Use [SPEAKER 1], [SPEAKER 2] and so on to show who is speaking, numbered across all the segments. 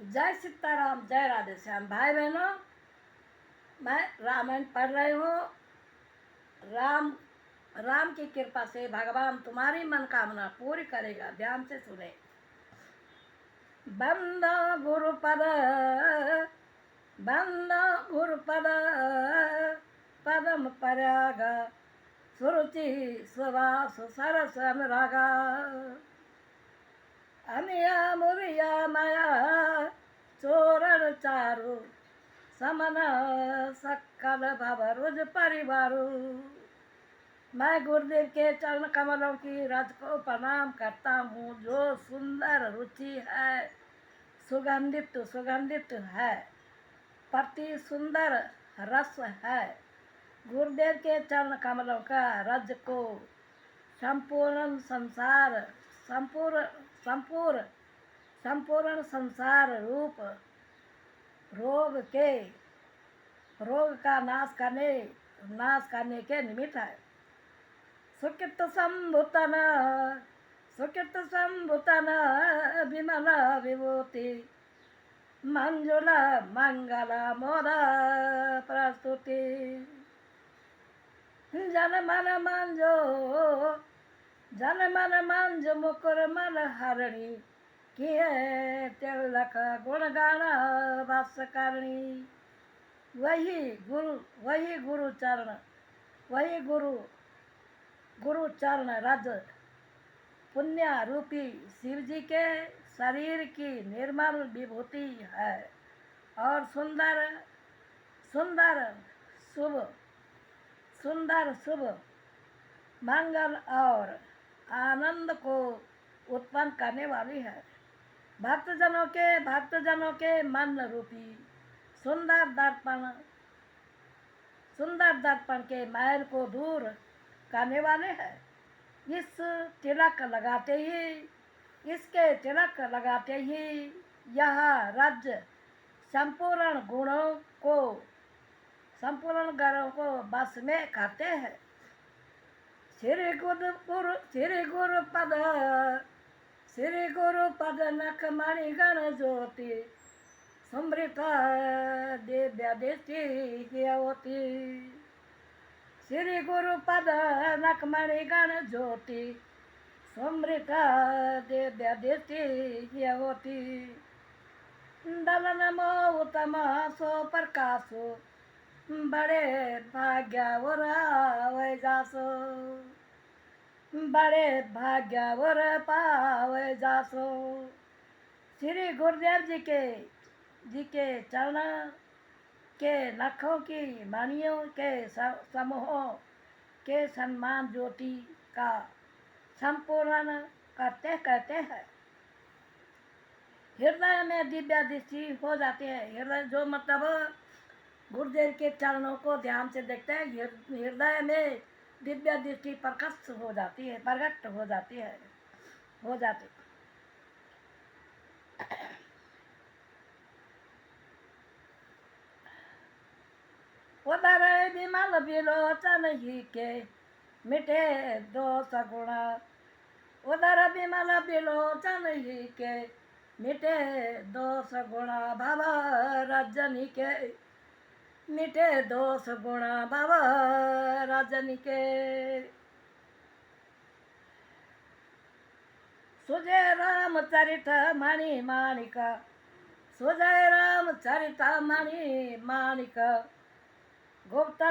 [SPEAKER 1] जय सीताराम, जय राधे श्याम। भाई बहनों, मैं रामायण पढ़ रही हूँ। राम राम की कृपा से भगवान तुम्हारी मनोकामना पूरी करेगा। ध्यान से सुने। बंदो गुरुपद, बंदो गुरुपद, पदम पराग, सुरुचि सुवास सरस अनुरागा, अमिया मुरिया माया चोरण चारु, समन सकल भव रुज परिवारु। मैं गुरुदेव के चरण कमलों की रज को प्रणाम करता हूँ, जो सुंदर रुचि है, सुगंधित सुगंधित है, प्रति सुंदर रस है। गुरुदेव के चरण कमलों का रज को संपूर्ण संसार संपूर्ण संपूर्ण संपूर्ण संसार रूप रोग का नाश करने के निमित्त है। सुकृत संभुतन विमल विभूति, मंजुला मंगल मोद प्रस्तुति। जन मन मंजो मुकुर मन हरणी, किए तिलक गुण गान बस करणी। वही गुरु चरण रज पुण्य रूपी शिव जी के शरीर की निर्मल विभूति है, और सुंदर शुभ मंगल और आनंद को उत्पन्न करने वाली है। भक्तजनों के मन रूपी सुंदर दर्पण के मैल को दूर करने वाले हैं। इसके तिलक लगाते ही यह राज्य संपूर्ण गुणों को बस में करते हैं। श्री गुरु पद नख मणि गण ज्योति, समृत दिव्य दृष्टि होती। श्री गुरु पद नख मणि गण ज्योति, समृत दिव्य दृष्टि होती। दलन मोतम सो प्रकाशो, बड़े भाग्य और आवे जासो, बड़े भाग्य और पावे जासो। श्री गुरुदेव जी के चरण के नखों की मणियों के समूहों के सम्मान ज्योति का संपूर्ण कहते हैं। हृदय में दिव्य दृष्टि हो जाती है। हृदय जो मतलब गुरुदेव के चरणों को ध्यान से देखते हैं, हृदय में दिव्य दृष्टि प्रकट हो जाती है। उदर विमल विलोचन ही के मिटे दोष गुण, उदर विमल विलोचन ही के मिटे दोष गुण, भव रजनी के मिटे दोष गुण, भव रजनी के। सुजय रामचरित मणि माणिक, सुजय रामचरित मणि माणिक, गुप्त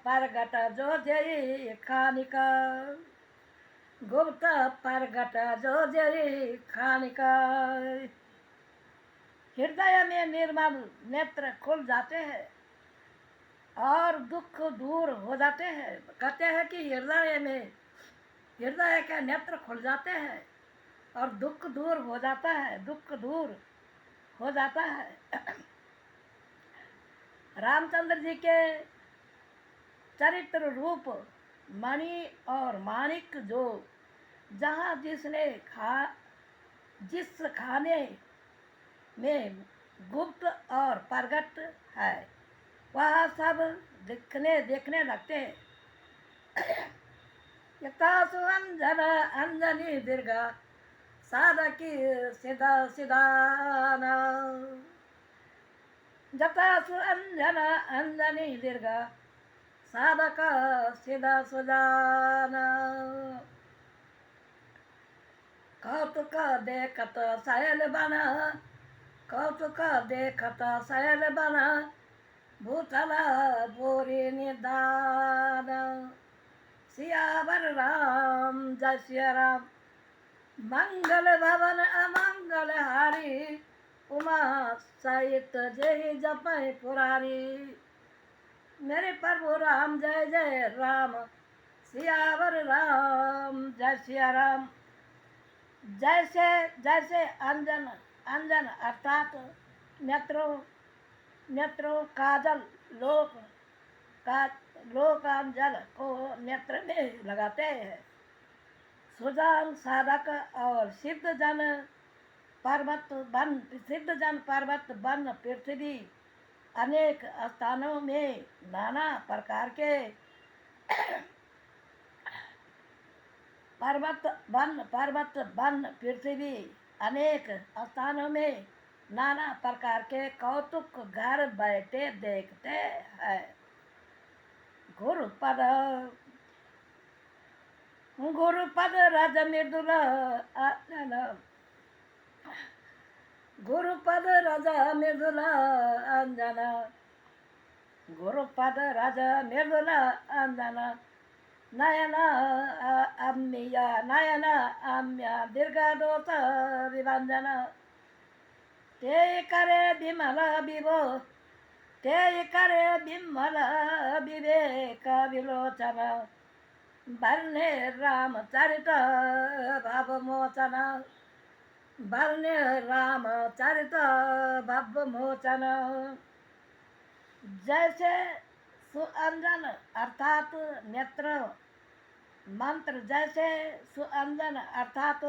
[SPEAKER 1] प्रगट जो जय खानिका, गुप्त प्रगट जो जय खानिका। हृदय में निर्मल नेत्र खुल जाते हैं और दुख दूर हो जाते हैं। कहते हैं कि हृदय के नेत्र खुल जाते हैं और दुख दूर हो जाता है। रामचंद्र जी के चरित्र रूप मणि और माणिक, जो जहाँ जिस खाने में गुप्त और प्रगट है, वह सब देखने लगते हैं। यथा सुअंजन अंजनी दीर्घ, साधकी सिदा सिदाना जटासु अंजन अंजनी दीर्घ साधक सिदा सुजाना कौतुक देखत सैल बना कौतुक देखत सैल बना भूतल बोरी निदान सियावर राम जय सिया राम मंगल भवन अमंगल हारी उमा सहित जय जपय पुरारी मेरे प्रभु राम जय जय राम सियावर राम जय सिया राम जैसे जैसे अंजन अंजन अर्थात नेत्रों काजल लोकांजल को नेत्र में लगाते हैं सुजान साधक और सिद्ध जन पर्वत वन पृथ्वी अनेक स्थानों में नाना प्रकार के पर्वत वन पृथ्वी अनेक स्थानों में नाना प्रकार के कौतुक घर बैठे देखते हैं गुरुपद रज मृदुल गुरुपद रज मृदुल अंजन गुरुपद रज मृदुल अंजन नयन अम्य दीर्घ दोष विभंजन ते करे विमल विवेक विलोचन वर्णे रामचरित भवमोचन वर्णे रामचरित भवमोचन जैसे सुअंजन अर्थात नेत्र मंत्र जैसे सुअंजन अर्थात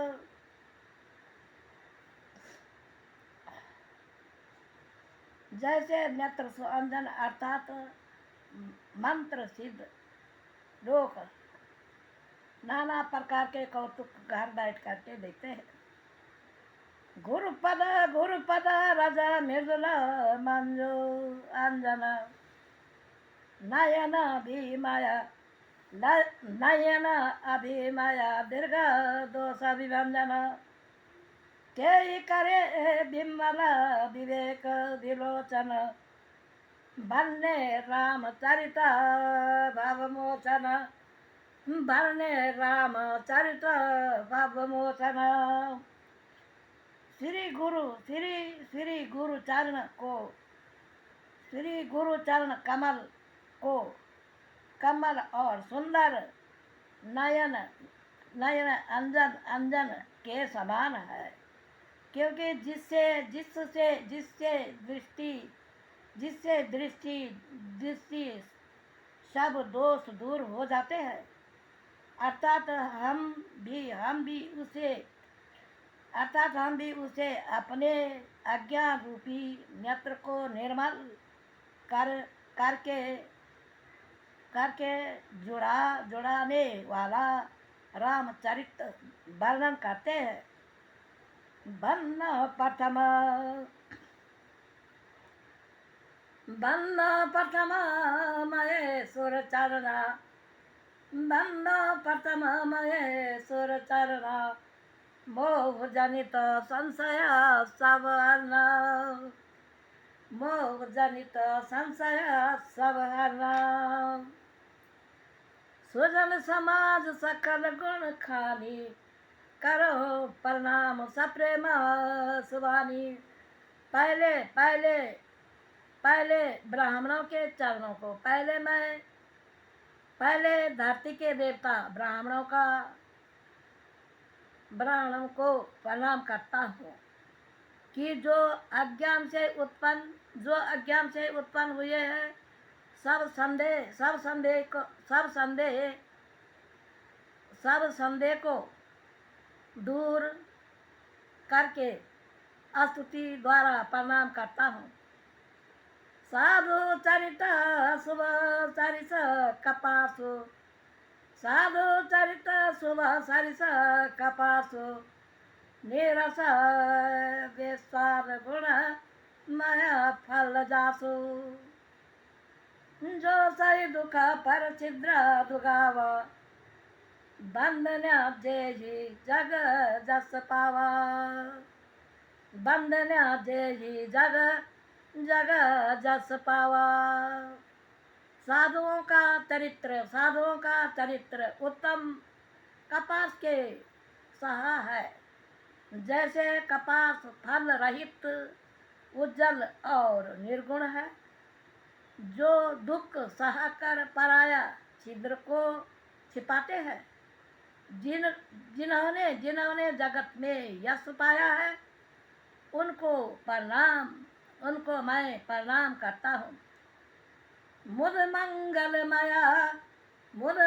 [SPEAKER 1] जैसे नेत्र सुअंजन अर्थात मंत्र सिद्ध लोक नाना प्रकार के कौतुक घर बैठ करके देखते हैं गुरुपद रज मृदुल मंजू अंजन नयन अभिमाया दीर्घ दोष विभंजन ते करे विमल विवेक विलोचन वर्णे रामचरित भवमोचन वर्णे रामचरित भवमोचन श्री गुरु चरण कमल और सुंदर नयन अंजन के समान है क्योंकि जिससे दृष्टि सब दोष दूर हो जाते हैं अर्थात हम भी उसे अपने अज्ञान रूपी नेत्र को निर्मल करके जुड़ाने वाला रामचरित वर्णन करते हैं बन्न प्रथम महेश्वर चरणा मोह जनित संशय सवहरण सुजन समाज सकल गुण खानी करो प्रणाम सप्रेम सुवानी पहले ब्राह्मणों के चरणों को पहले धरती के देवता ब्राह्मणों को प्रणाम करता हूँ कि जो अज्ञान से उत्पन्न हुए हैं सब संदेह को दूर करके स्तुति द्वारा प्रणाम करता हूँ साधु चरित शुभ सरिस कपासु नीरस विस्तार गुण माया फल जासु जो सही दुख पर छिद्र दुगाव बंधन जेहि जग जस पावा बंधन जेहि जग जग जस पावा। साधुओं का चरित्र उत्तम कपास के सहा है। जैसे कपास फल रहित उज्जवल और निर्गुण है, जो दुख सहकर पराया छिद्र को छिपाते हैं। जिन्होंने जगत में यश पाया है, उनको मैं प्रणाम करता हूँ। मुद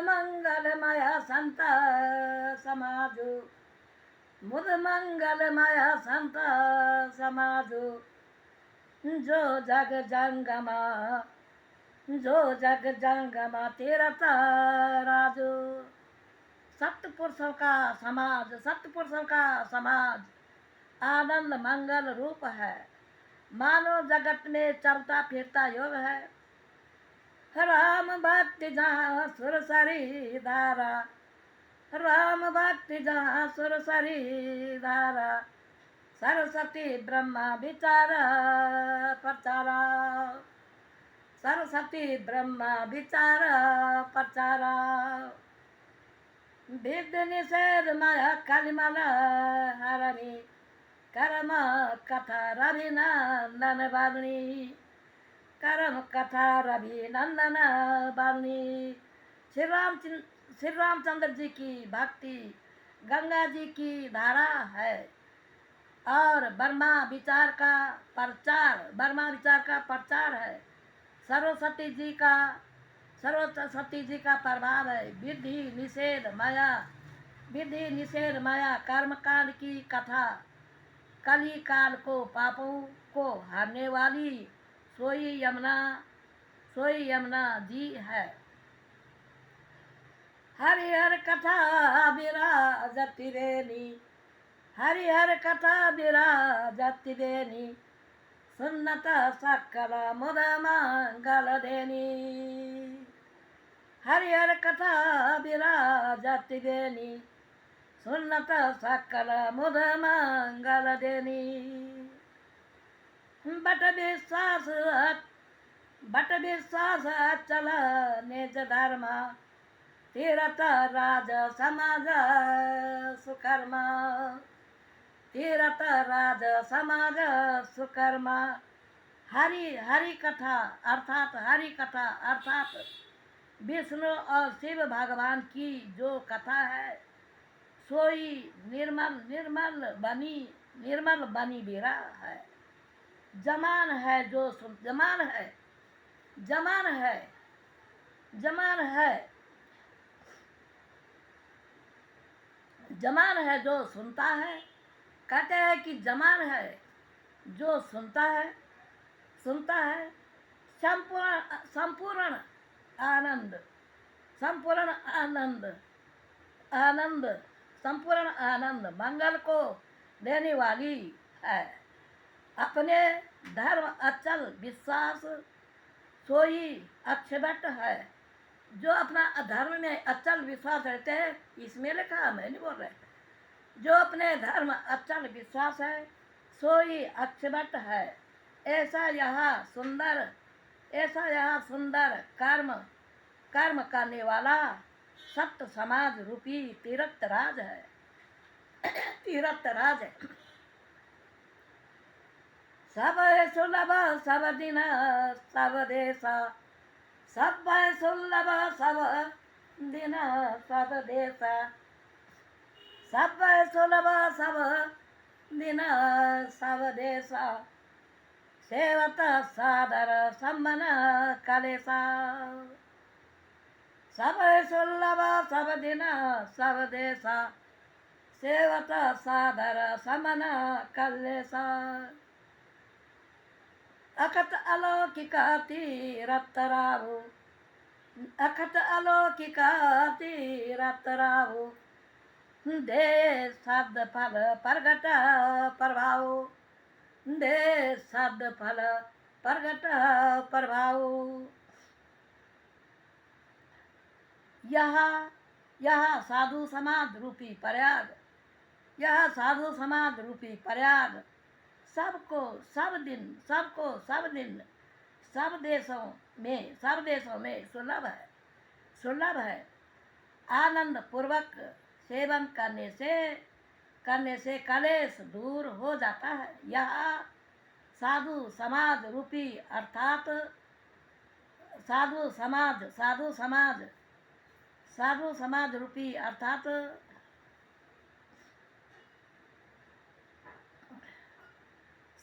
[SPEAKER 1] मंगलमया संत समाज मुद मंगलमया संत समाज जो जग जंगमा तीरथ राजू। सत्पुरुषों का समाज आनंद मंगल रूप है, मानो जगत में चलता फिरता योग है। राम भक्ति जहाँ सुरसरी धारा, राम भक्ति जहाँ सुरसरी धारा, सरस्वती ब्रह्मा विचार प्रचारा, सरस्वती ब्रह्मा विचार प्रचारा। विद्य निषेध माया कलिमल हरणी, कर्म कथा रविनंदन बालनी, कर्म कथा रविनंदन बालनी। श्री रामचंद्र जी की भक्ति गंगा जी की धारा है और ब्रह्मा विचार का प्रचार है। सरस्वती जी का प्रभाव है। विधि निषेध माया कर्मकांड की कथा, कली काल को पापों को हारने वाली सोई यमुना जी है। हरिहर कथा विराजति बेनी, हरिहर कथा विराजति बेनी, सुन्नत सकल मुद मंगल देनी। हरिहर कथा विराजति बेनी, सुन्नत सकल मुद मंगल देनी। बट विश्वास अचल निज धर्म, तीरथ राज समाज सुकर्मा, तीरथ राज समाज सुकर्मा। हरि कथा अर्थात विष्णु और शिव भगवान की जो कथा है, सोई निर्मल बनी बिरा है। जमान है जो सुनता है। कहते हैं कि जमान है जो सुनता है संपूर्ण आनंद मंगल को देने वाली है। अपने धर्म अचल विश्वास सोई अक्षभट्ट है। जो अपना धर्म में अचल विश्वास रहते हैं, इसमें लिखा, मैं नहीं बोल रहे, जो अपने धर्म अचल विश्वास है सोई अक्षभट्ट है। ऐसा यह सुंदर कर्म करने वाला सत्य समाज रूपी तीर्थ राज है। सब सुलभ सब दिन सब देशा, सब सुलभ सब दिन सब देशा, सब सुलभ सब दिन सब देशा, सेवत सादर सम्मन कलेसा। सब सुलभ सब दिन सब देशा, सेवत सादर सम्मन कलेसा। अखत अलौकिका तीरथ रावो, अखत अलौकिका तीरथ रावो, दे शब्द फल प्रगट प्रभाव, दे शब्द फल प्रगट प्रभाव। यह यह साधु समाज रूपी प्रयाग, यह साधु समाज रूपी प्रयाग सबको सब दिन, सबको सब दिन, सब देशों में सुलभ है, सुलभ है। आनंद पूर्वक सेवन करने से कलेश दूर हो जाता है। यह साधु समाज रूपी अर्थात साधु समाज रूपी अर्थात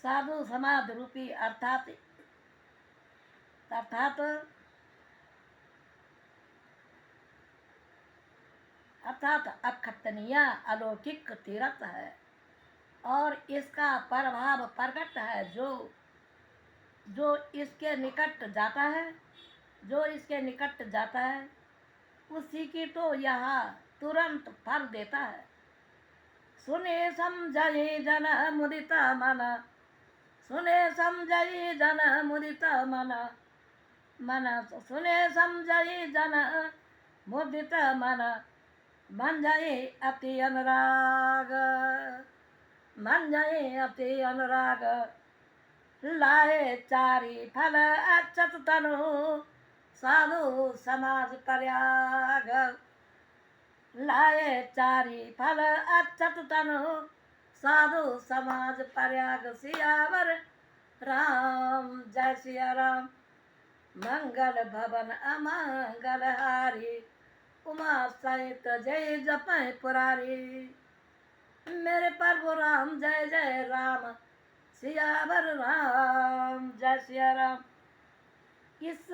[SPEAKER 1] साधु समाज रूपी अर्थात अर्थात अर्थात अखतनीय अलौकिक तीर्थ है और इसका प्रभाव प्रकट है। जो इसके निकट जाता है, जो इसके निकट जाता है उसी की तो यह तुरंत फल देता है। सुने समझाई जन मुदित मन, सुने समझाई जन मुदित मन, मन सुने समझाई जन मुदित मन, मन जाए अति अनुराग, मन जाए अति अनुराग। लाए चारि फल अच्युत तनु, साधु समाज प्रयाग। लाए चारि फल अच्युत तनु, साधु समाज प्रयाग। सियावर राम जय सिया राम, मंगल भवन अमंगल हारी, उमा सहित जय जपै पुरारी। मेरे प्रभु राम जय जय राम, सियावर राम जय सिया राम। इस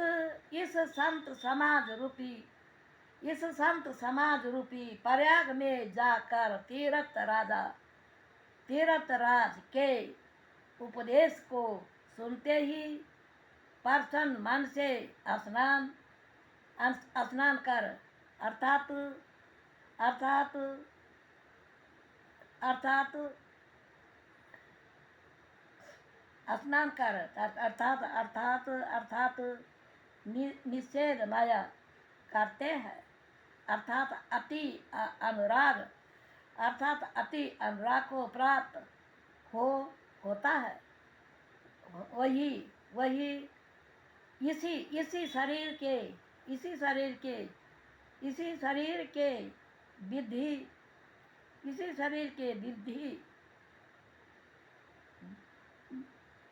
[SPEAKER 1] संत समाज रूपी प्रयाग में जाकर तीर्थ राज के उपदेश को सुनते ही प्रसन्न मन से स्नान कर अर्थात स्नान कर अर्थात निषेध माया करते हैं। अर्थात अति अनुराग को प्राप्त होता है। वही इसी शरीर के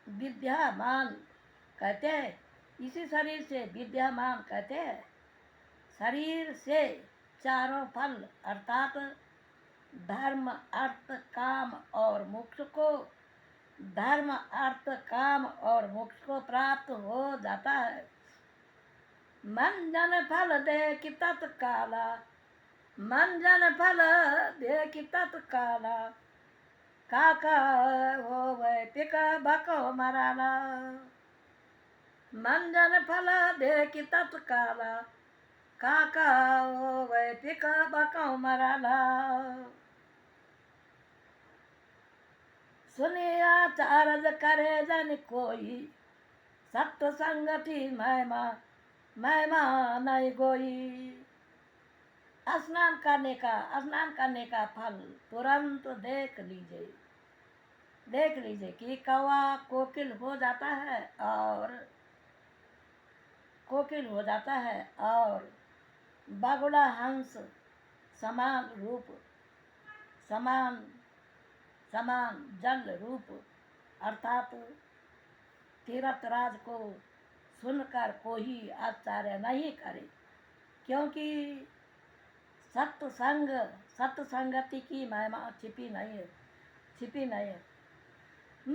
[SPEAKER 1] विद्यमान कहते हैं, इसी शरीर से विद्यमान कहते हैं। शरीर से चारों फल अर्थात धर्म अर्थ काम और मोक्ष को प्राप्त हो जाता है। मन जन फल देखि तत्काला, मन जन फल देखि तत्काला, काका होवै पिक बको मराला। मन जन फल देखि तत्काला, काका होवै पिक बको मराला। सुनिया चारज करे जन कोई, सत्य संगति महिमा नहीं गोई। स्नान करने का फल तुरंत देख लीजिए कि कौवा कोकिल हो जाता है और बगुला हंस समान जल रूप अर्थात तीर्थराज को सुनकर कोई आश्चर्य नहीं करे, क्योंकि सत्संगति की महिमा छिपी नहीं है।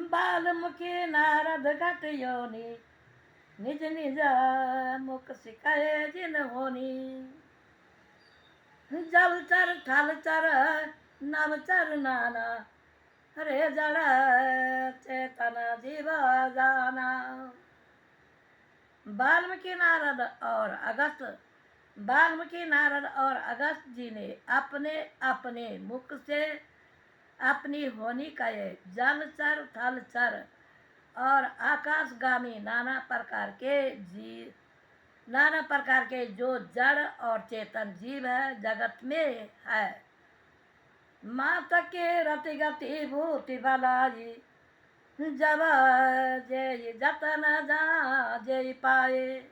[SPEAKER 1] बालमुखी नारद घट योनि, निज निज मुख सिखाए जिन होनी। जलचर थलचर नवचर नाना, हरे जड़ चेतन जीव जाना। वाल्मीकि नारद और अगस्त वाल्मीकि, नारद और अगस्त जी ने अपने अपने मुख से अपनी होनी कहे। जलचर, थलचर और आकाशगामी नाना प्रकार के जो जड़ और चेतन जीव है जगत में है। मात के रति गति भूति बलाई, जब जय जतन जा जय पाए।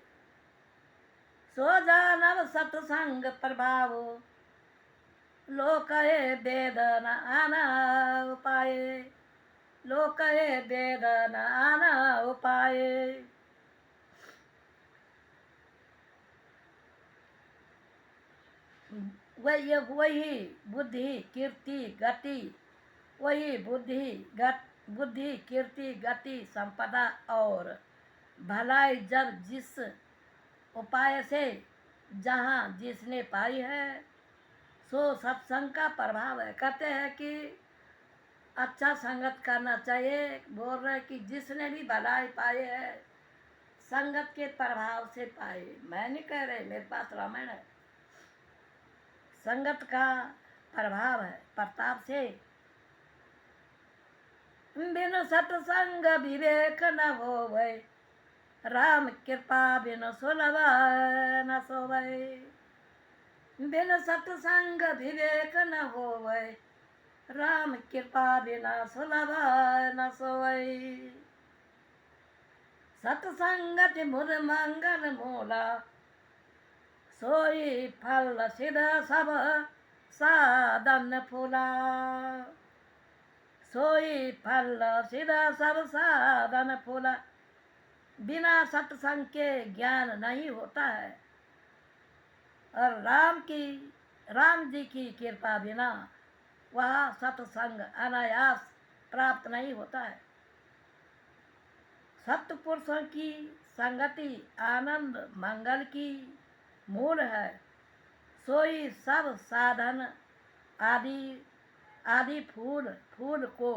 [SPEAKER 1] सो जानव सत्संग प्रभाव, लोकये वेद न आना उपाय। लोकये वेद न आना उपाय। वही बुद्धि कीर्ति गति, वही बुद्धि कीर्ति गति संपदा और भलाई जब जिस उपाय से जहाँ जिसने पाई है, सो सत्संग का प्रभाव है। कहते हैं कि अच्छा संगत करना चाहिए। बोल रहे कि जिसने भी भलाई पाए है संगत के प्रभाव से पाए। मैं नहीं कह रहे, मेरे पास रामायण है। संगत का प्रभाव है, प्रताप से। बिन सत्संग विवेक न होवै, राम कृपा बिन सुलभ न सोवै। बिन सत्संग विवेक न होवै, राम कृपा बिना सुलभ न सोवै। सत्संगत मुद मंगल मूला, सोई फल सिद्ध सब साधन फूला। सोई फल सिद्ध सब साधन फूला। बिना सत्संग के ज्ञान नहीं होता है, और राम जी की कृपा बिना वह सत्संग अनायास प्राप्त नहीं होता है। सत्पुरुषों की संगति आनंद मंगल की मूल है। सोई सब साधन आदि फूल को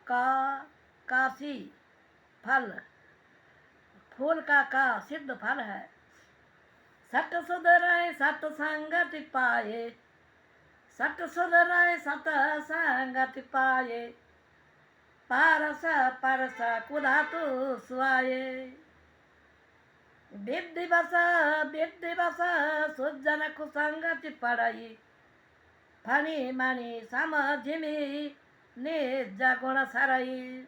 [SPEAKER 1] काशी फल, फूल का सिद्ध फल है। सत सुधराए सत्संगति पाए, सत सुधराए सत्संगति पाए। पारस परस कुधातु सुआए। विद्धि बस सुजन कुसंगति पड़ई। फणी मणि समझिमी निज गुण सरई।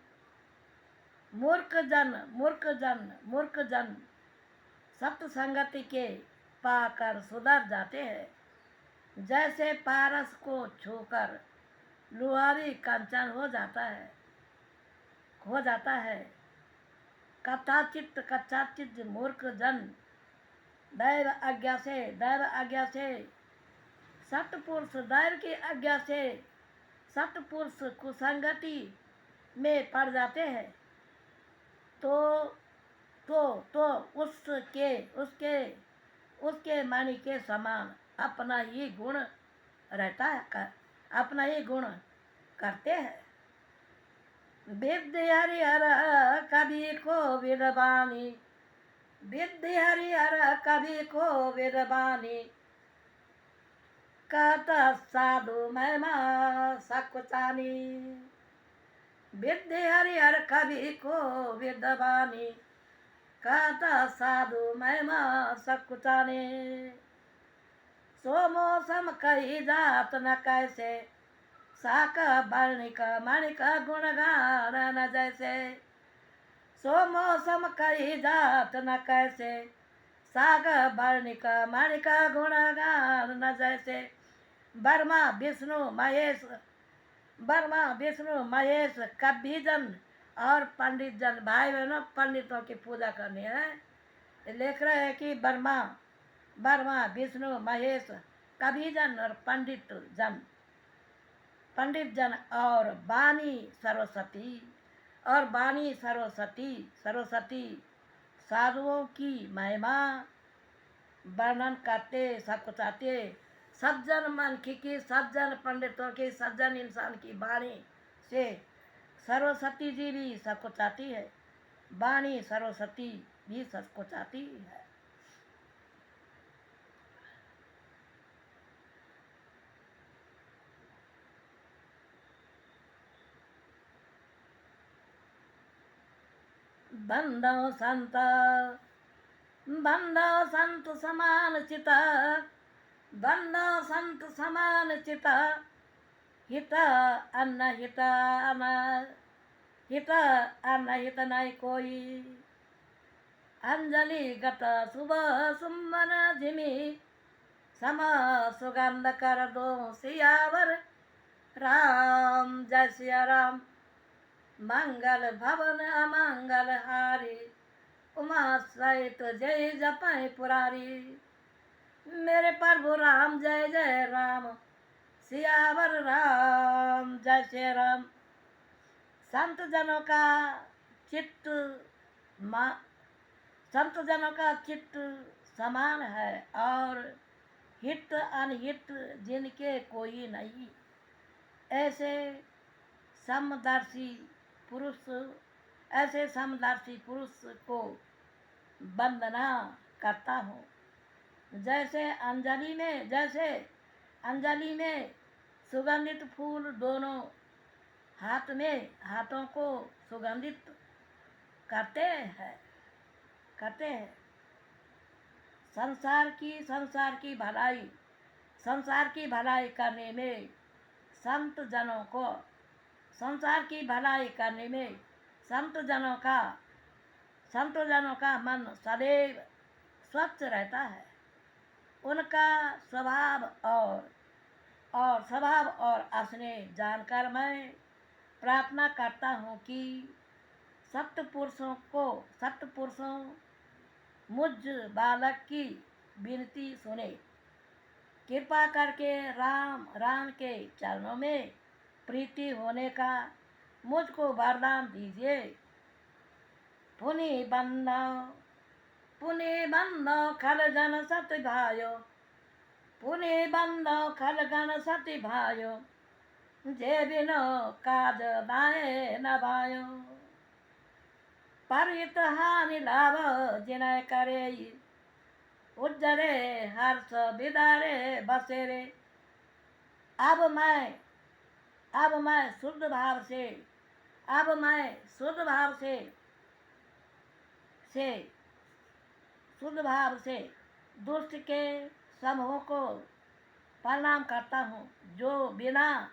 [SPEAKER 1] मूर्ख जन सत्संगति के पाकर सुधर जाते हैं। जैसे पारस को छूकर लुहारी कंचन हो जाता है। कथाचित मूर्ख जन दैव आज्ञा से सत्पुरुष दैव की आज्ञा से सत्पुरुष कुसंगति में पड़ जाते हैं, तो उसके मणि के समान अपना ही गुण रहता है, अपना ही गुण करते हैं। विद्य हरिहर कवि को विद्वानी, विद्य हरिहर कवि को विद्वानी। कहता साधु महिमा सकुचानी। विद्य हरिहर कवि को विद्वानी, कहता साधु महिमा सकुचानी। सो मौसम कही जात न कैसे, साक वर्णिक मणिक गुणगान न जैसे। सो मौसम कही जात न कैसे, साग वर्णिक मणिक गुणगान न जैसे। ब्रह्मा विष्णु महेश कभी जन और पंडित जन, भाई बहनों पंडितों की पूजा करनी है। लिख रहे हैं कि ब्रह्मा विष्णु महेश कभी जन और पंडित जन और वाणी सरस्वती साधुओं की महिमा वर्णन करते सकुचाते। सज्जन मनखी की, सज्जन पंडितों की, सज्जन इंसान की वाणी से सरस्वती जी भी सकुचाती है, वाणी सरस्वती भी सकुचाती है। बंदो संत बंदो संत समान चिता, बंदो संत समान चिता, हित अन्न हित अन हित अन्न हित नहीं कोई। अंजलि गत सुबह सुमन झिमी, सम सुगंध कर दो सियावर राम। जय सिया राम। मंगल भवन अमंगल हारी, उमा सहित जय जपै पुरारी। मेरे प्रभु राम जय जय राम, सियावर राम। जय श्री राम। संत जनों का चित्त संत जनों का चित्त समान है, और हित अनहित जिनके कोई नहीं। ऐसे समदर्शी पुरुष को वंदना करता हूँ। जैसे अंजलि में सुगंधित फूल दोनों हाथों को सुगंधित करते हैं। संसार की भलाई करने में संत जनों का मन सदैव स्वच्छ रहता है। उनका स्वभाव और स्नेह जानकर मैं प्रार्थना करता हूँ कि सत्पुरुषों मुझ बालक की विनती सुने। कृपा करके राम के चरणों में प्रीति होने का मुझको वरदान दीजिए। पुनि बंदो खल जन सत भायो, पुनि बंदो खल गण सति भायो, जे बिनो काज दाए न भायो। परित हानि लाभ जिनय करे, उज्जरे हर्ष बिदारे बसेरे। अब मैं शुद्ध भाव से दुष्ट के समूह को प्रणाम करता हूँ, जो बिना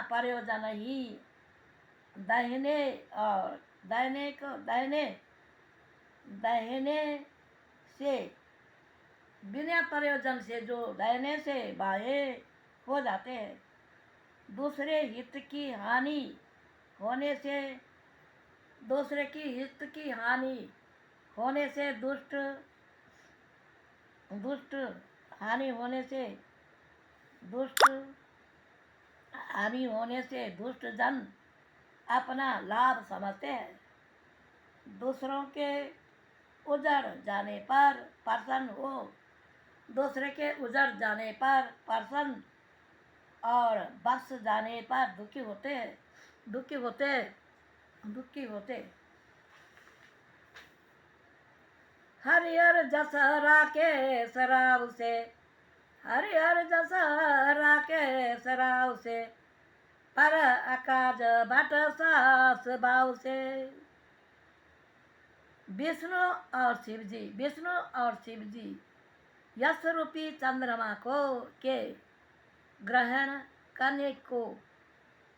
[SPEAKER 1] प्रयोजन ही बिना प्रयोजन से जो दाहिने से बाएं हो जाते हैं। दूसरे के हित की हानि होने से दुष्ट जन अपना लाभ समझते हैं। दूसरे के उजड़ जाने पर प्रसन्न और बस जाने पर दुखी होते। हरिहर जस राकेश राव से, पर अकाज भट सास भाव से। विष्णु और शिव जी यश रूपी चंद्रमा के ग्रहण करने को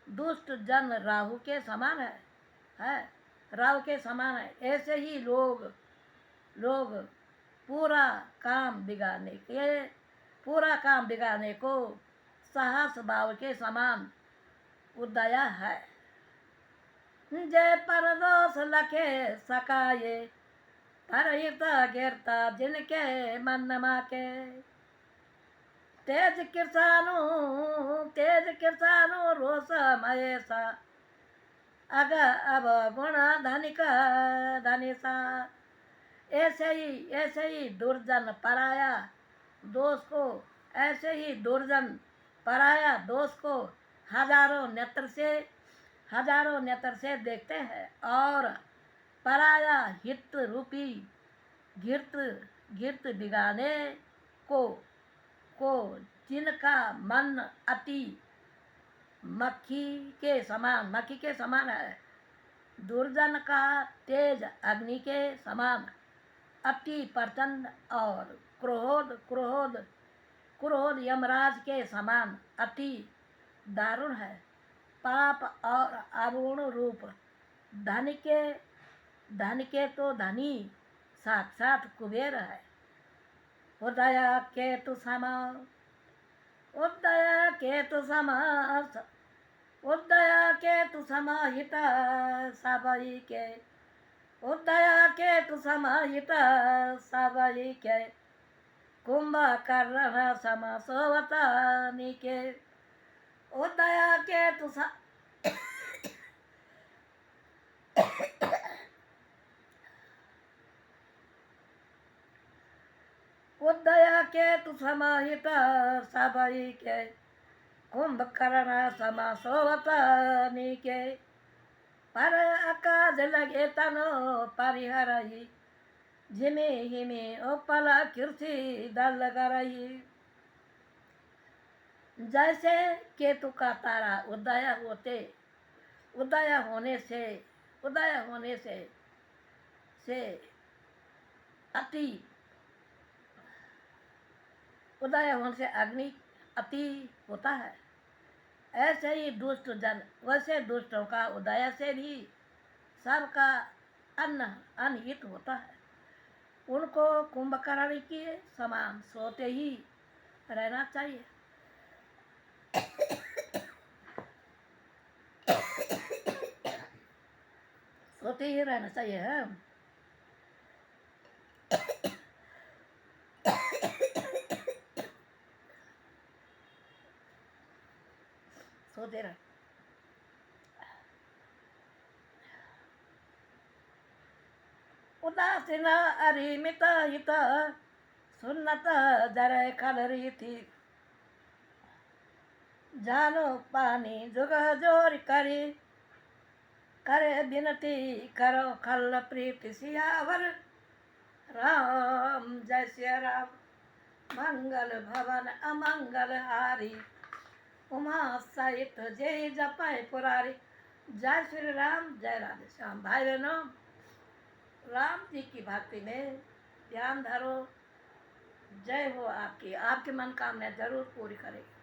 [SPEAKER 1] दुष्ट जन राहु के समान है। ऐसे ही लोग पूरा काम बिगाड़ने को साहस भाव के समान उदया है। जय परदोष लखे सकाये, परहित गिरता जिनके मन माके। तेज किसानो रोष महेशा, अब गुण धनिसा। ऐसे ही दुर्जन पराया दोष को हजारों नेत्र से देखते हैं, और पराया हित रूपी गिरत बिगाने को जिनका मन अति मक्खी के समान है, दुर्जन का तेज अग्नि के समान, अति प्रचंड, और क्रोध क्रोध क्रोध यमराज के समान अति दारुण है। पाप और अरुण रूप धन के तो धनी साक्षात कुबेर है। उदय केतु समा उदय केतु समा उदय केतु समाहित सबई के उदय केतु समाहित सबई के कुंभकर्ण सम सोवत निके। उदय केतु उदय केतु समाहित सबई के कुंभकर्ण सम सोवत निके। पर अकाज लगे तनो परिहरही, जिमे हिमे उपल कृषि दल गरही। जैसे केतु का तारा उदय होने से अति उदय होने से अग्नि अति होता है, ऐसे ही दुष्ट जन वैसे दुष्टों का उदय से भी सबका अनहित होता है। उनको कुंभकर्ण के समान सोते ही रहना चाहिए। सोते ही रहना चाहिए है। सोते रह उदासीन अरिमित हित सुन्नत जरय खलरी थी। जानो पानी जुग जोर करे बिनती करो खल प्रीति सियावर। राम जय सिया राम, मंगल भवन अमंगल हारी, उमा सहित जय जपय पुरारी। जय श्री राम, जय राधे श्याम। भाई बहनों, राम जी की भक्ति में ध्यान धरो। जय हो आपकी, आपकी मनोकामना जरूर पूरी करेगी।